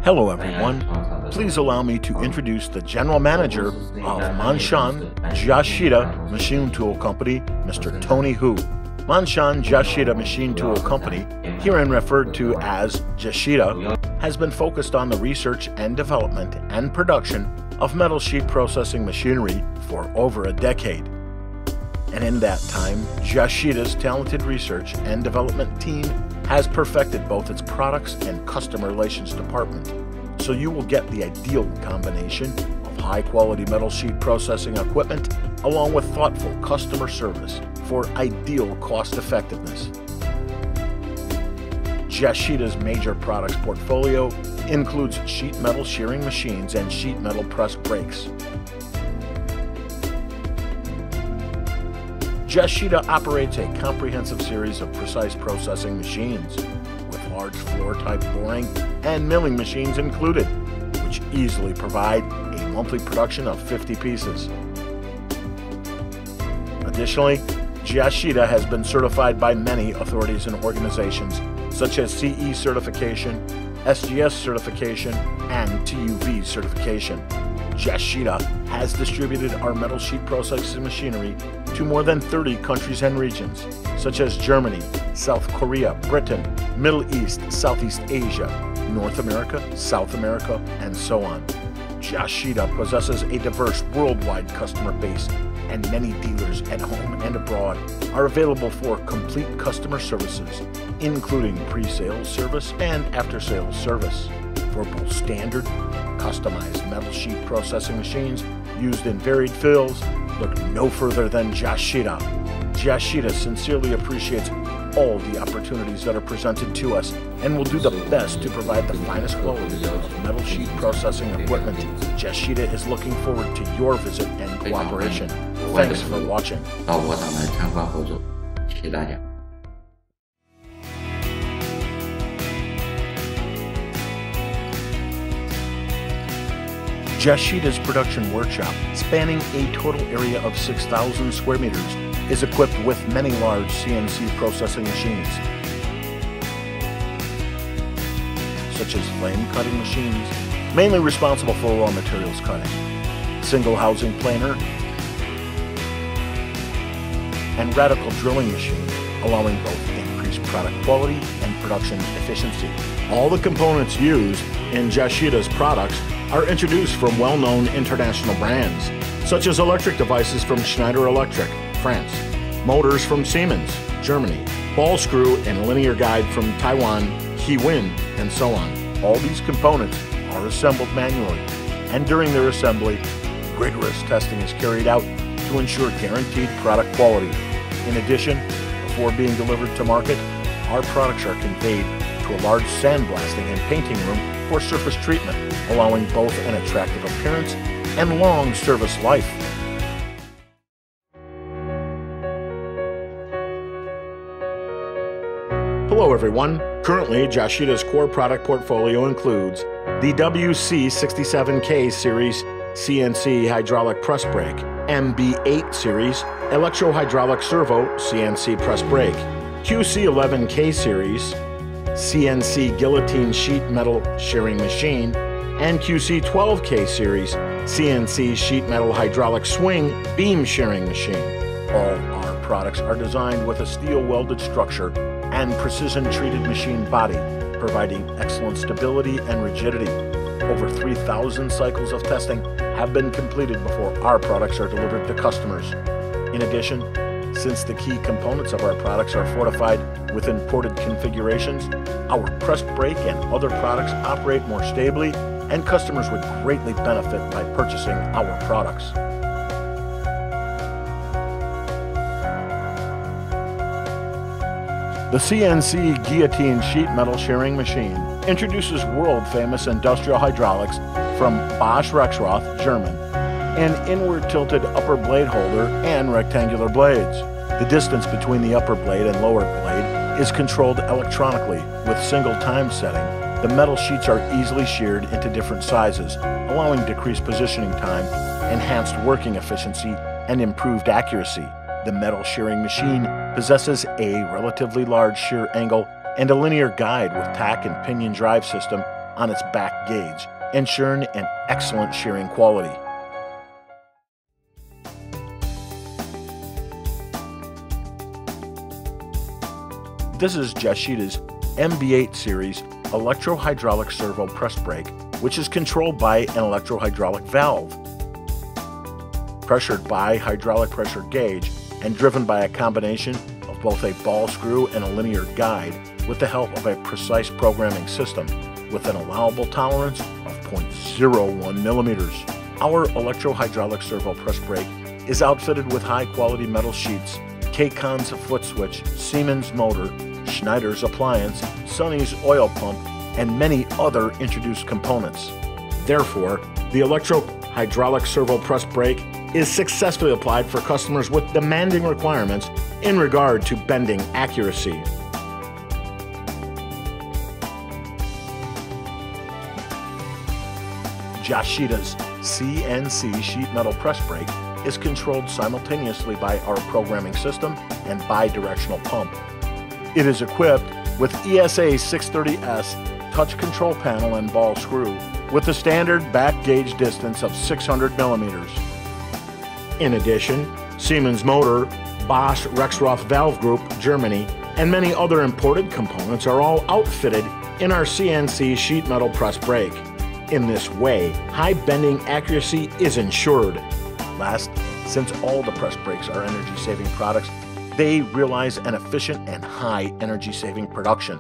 Hello everyone. Please allow me to introduce the General Manager of Maanshan Jiashida Machine Tool Company, Mr. Tony Hu. Maanshan Jiashida Machine Tool Company, herein referred to as Jiashida, has been focused on the research and development and production of metal sheet processing machinery for over a decade. And in that time, Jiashida's talented research and development team has perfected both its products and customer relations department, so you will get the ideal combination of high-quality metal sheet processing equipment along with thoughtful customer service for ideal cost-effectiveness. Jiashida's major products portfolio includes sheet metal shearing machines and sheet metal press brakes. Jiashida operates a comprehensive series of precise processing machines, with large floor-type boring and milling machines included, which easily provide a monthly production of 50 pieces. Additionally, Jiashida has been certified by many authorities and organizations, such as CE certification, SGS certification, and TUV certification. Jiashida has distributed our metal sheet processing machinery to more than 30 countries and regions, such as Germany, South Korea, Britain, Middle East, Southeast Asia, North America, South America, and so on. Jiashida possesses a diverse worldwide customer base, and many dealers at home and abroad are available for complete customer services, including pre-sales service and after-sales service for both standard and customized metal sheet processing machines used in varied fields. Look no further than Jiashida. Jiashida sincerely appreciates all the opportunities that are presented to us and will do the best to provide the finest quality of metal sheet processing equipment. Jiashida is looking forward to your visit and cooperation. Thanks for watching. Jiashida's production workshop, spanning a total area of 6,000 square meters, is equipped with many large CNC processing machines, such as flame cutting machines, mainly responsible for raw materials cutting, single housing planer, and radical drilling machine, allowing both increased product quality and production efficiency. All the components used in Jiashida's products are introduced from well-known international brands, such as electric devices from Schneider Electric, France, motors from Siemens, Germany, ball screw and linear guide from Taiwan, Kiwin, and so on. All these components are assembled manually, and during their assembly, rigorous testing is carried out to ensure guaranteed product quality. In addition, before being delivered to market, our products are conveyed to a large sandblasting and painting room for surface treatment, allowing both an attractive appearance and long service life. Hello everyone. Currently, Jiashida's core product portfolio includes the WC67K series CNC hydraulic press brake, MB8 series electro-hydraulic servo CNC press brake, QC11K series CNC Guillotine sheet metal shearing machine, and QC12K series CNC sheet metal hydraulic swing beam shearing machine. All our products are designed with a steel welded structure and precision treated machine body, providing excellent stability and rigidity. Over 3,000 cycles of testing have been completed before our products are delivered to customers. In addition, since the key components of our products are fortified with imported configurations, our press brake and other products operate more stably, and customers would greatly benefit by purchasing our products. The CNC Guillotine sheet metal shearing machine introduces world-famous industrial hydraulics from Bosch Rexroth, German, an inward tilted upper blade holder and rectangular blades. The distance between the upper blade and lower blade is controlled electronically with single time setting. The metal sheets are easily sheared into different sizes, allowing decreased positioning time, enhanced working efficiency, and improved accuracy. The metal shearing machine possesses a relatively large shear angle and a linear guide with tack and pinion drive system on its back gauge, ensuring an excellent shearing quality. This is Jiashida's MB8 series electro-hydraulic servo press brake, which is controlled by an electro-hydraulic valve, pressured by hydraulic pressure gauge and driven by a combination of both a ball screw and a linear guide with the help of a precise programming system with an allowable tolerance of 0.01 millimeters. Our electro-hydraulic servo press brake is outfitted with high-quality metal sheets, K-Con's foot switch, Siemens motor, Schneider's appliance, Sonny's oil pump, and many other introduced components. Therefore, the electro-hydraulic servo press brake is successfully applied for customers with demanding requirements in regard to bending accuracy. Jiashida's CNC sheet metal press brake is controlled simultaneously by our programming system and bi-directional pump. It is equipped with ESA 630S touch control panel and ball screw with the standard back gauge distance of 600 millimeters. In addition, Siemens motor, Bosch Rexroth valve group, Germany, and many other imported components are all outfitted in our CNC sheet metal press brake. In this way, high bending accuracy is ensured. Last, since all the press brakes are energy-saving products, they realize an efficient and high energy-saving production.